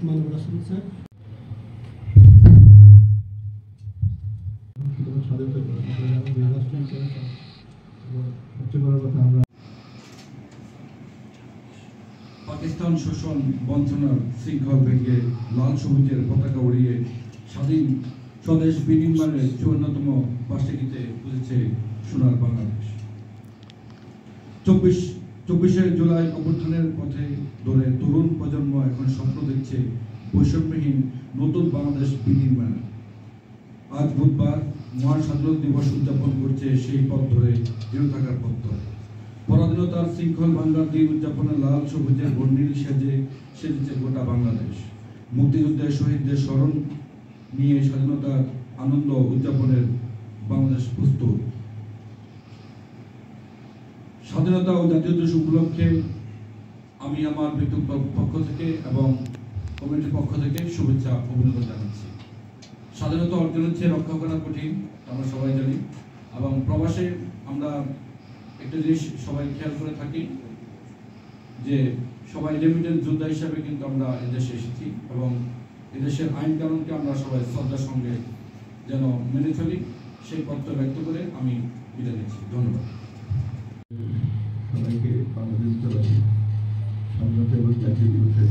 মাননীয় রাষ্ট্রপতি স্যার। পাকিস্তান শোষণ বঞ্চনার শৃঙ্খল ভেঙে লাল সবুজের পতাকা উড়িয়ে স্বাধীন স্বদেশ বিনির্মাণের ৫৪তম বার্ষিকীতে বুঝেছে সোনার বাংলাদেশ। ২৪শে জুলাই অভ্যুত্থানের পথে ধরে তরুণ প্রজন্ম এখন স্বপ্ন দেখছে বৈষম্যহীন নতুন বাংলাদেশ বিনির্মাণ। আজ বুধবার মহান স্বাধীনতা দিবস উদযাপন করছে সেই পথ ধরে দৃঢ় থাকার পথ ধরে। পরাধীনতার শৃঙ্খল ভাঙ্গার দিন উদযাপনে লাল সবুজের বর্ণিল সেজেছে গোটা বাংলাদেশ। মুক্তিযুদ্ধের শহীদদের স্মরণ নিয়ে স্বাধীনতার আনন্দ উদযাপনের বাংলাদেশ প্রস্তুত। স্বাধীনতা ও জাতীয় দিবস উপলক্ষে আমি আমার ব্যক্তিগত পক্ষ থেকে এবং কমিটির পক্ষ থেকে শুভেচ্ছা অভিনন্দন জানাচ্ছি। স্বাধীনতা অর্জন হচ্ছে রক্ষা করা কঠিন, আমরা সবাই জানি, এবং প্রবাসে আমরা একটা জিনিস সবাই খেয়াল করে থাকি যে সবাই রেমিটেন্স যোদ্ধা হিসাবে কিন্তু আমরা এদেশে এসেছি এবং এদেশের আইন কানুনকে আমরা সবাই শ্রদ্ধার সঙ্গে যেন মেনে চলি, সেই পত্র ব্যক্ত করে আমি বিদায় নিচ্ছি। ধন্যবাদ সবাইকে। বাংলাদেশ স্বাধীনতা এবং জাতীয় দিবসের